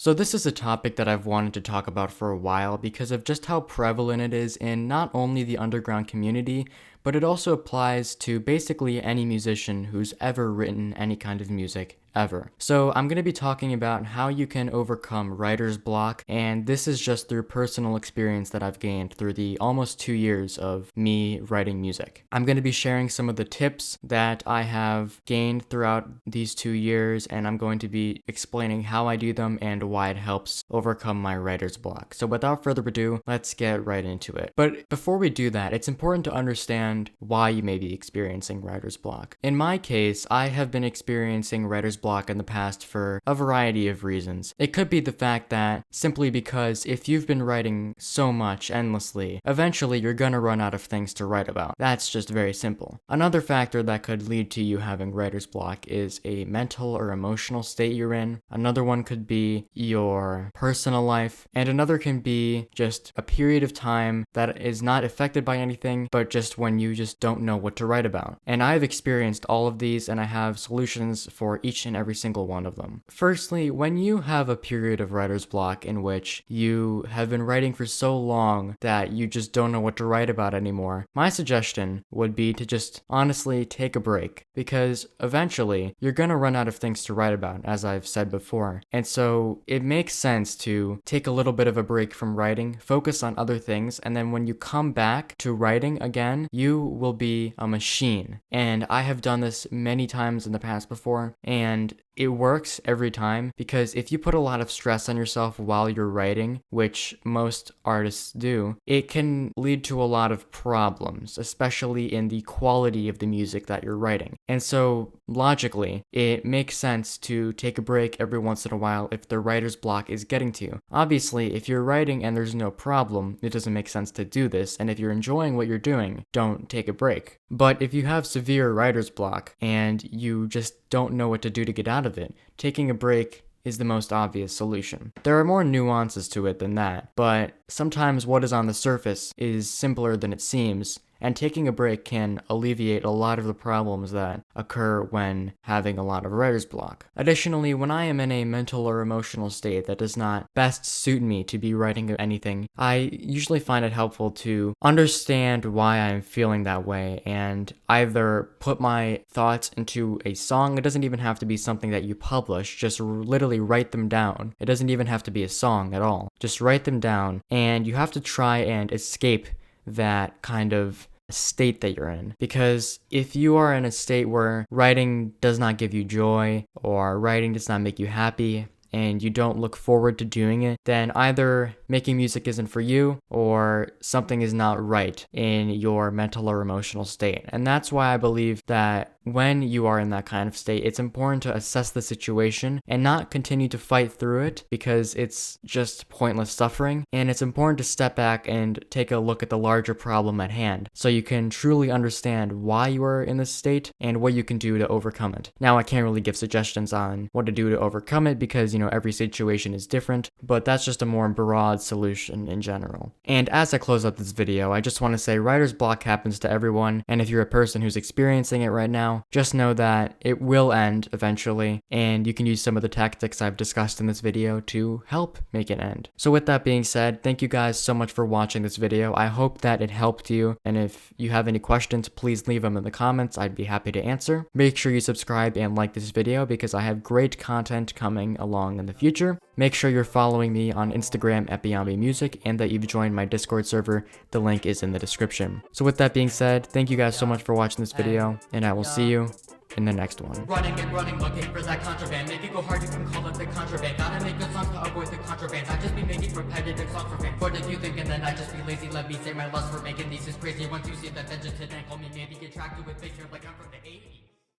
So this is a topic that I've wanted to talk about for a while because of just how prevalent it is in not only the underground community, but it also applies to basically any musician who's ever written any kind of music ever. So I'm going to be talking about how you can overcome writer's block, and this is just through personal experience that I've gained through the almost 2 years of me writing music. I'm going to be sharing some of the tips that I have gained throughout these 2 years, and I'm going to be explaining how I do them and why it helps overcome my writer's block. So without further ado, let's get right into it. But before we do that, it's important to understand why you may be experiencing writer's block. In my case, I have been experiencing writer's block in the past for a variety of reasons. It could be the fact that simply because if you've been writing so much endlessly, eventually you're gonna run out of things to write about. That's just very simple. Another factor that could lead to you having writer's block is a mental or emotional state you're in. Another one could be your personal life, and another can be just a period of time that is not affected by anything, but just when you just don't know what to write about. And I've experienced all of these, and I have solutions for each and every single one of them. Firstly, when you have a period of writer's block in which you have been writing for so long that you just don't know what to write about anymore, my suggestion would be to just honestly take a break, because eventually you're gonna run out of things to write about, as I've said before. And so it makes sense to take a little bit of a break from writing, focus on other things, and then when you come back to writing again, you will be a machine. And I have done this many times in the past before, and it works every time, because if you put a lot of stress on yourself while you're writing, which most artists do, it can lead to a lot of problems, especially in the quality of the music that you're writing. And so, logically, it makes sense to take a break every once in a while if the writer's block is getting to you. Obviously, if you're writing and there's no problem, it doesn't make sense to do this, and if you're enjoying what you're doing, don't take a break. But if you have severe writer's block and you just don't know what to do to get out of it, taking a break is the most obvious solution. There are more nuances to it than that, but sometimes what is on the surface is simpler than it seems, and taking a break can alleviate a lot of the problems that occur when having a lot of writer's block. Additionally, when I am in a mental or emotional state that does not best suit me to be writing anything, I usually find it helpful to understand why I'm feeling that way and either put my thoughts into a song. It doesn't even have to be something that you publish, just literally write them down. It doesn't even have to be a song at all. Just write them down, and you have to try and escape that kind of state that you're in. Because if you are in a state where writing does not give you joy, or writing does not make you happy, and you don't look forward to doing it, then either making music isn't for you, or something is not right in your mental or emotional state. And that's why I believe that when you are in that kind of state, it's important to assess the situation and not continue to fight through it, because it's just pointless suffering. And it's important to step back and take a look at the larger problem at hand, so you can truly understand why you are in this state and what you can do to overcome it. Now, I can't really give suggestions on what to do to overcome it, because every situation is different, but that's just a more broad solution in general. And as I close up this video, I just want to say writer's block happens to everyone, and if you're a person who's experiencing it right now, just know that it will end eventually, and you can use some of the tactics I've discussed in this video to help make it end. So with that being said, thank you guys so much for watching this video. I hope that it helped you, and if you have any questions, please leave them in the comments. I'd be happy to answer. Make sure you subscribe and like this video, because I have great content coming along in the future. Make sure you're following me on Instagram at Beyond Music, and that you've joined my Discord server. The link is in the description. So with that being said, thank you guys so much for watching this video, and I will see you in the next one. Running and running, looking for that contraband. Make it go hard, you can call it the contraband. Gotta make a song to avoid the contrabands. I just be making repetitive songs for fame. What if you think, and then I just be lazy? Let me say my lust for making these is crazy. Once you see that, then just hit and call me. Maybe get tracked to a picture like I'm from the 80s.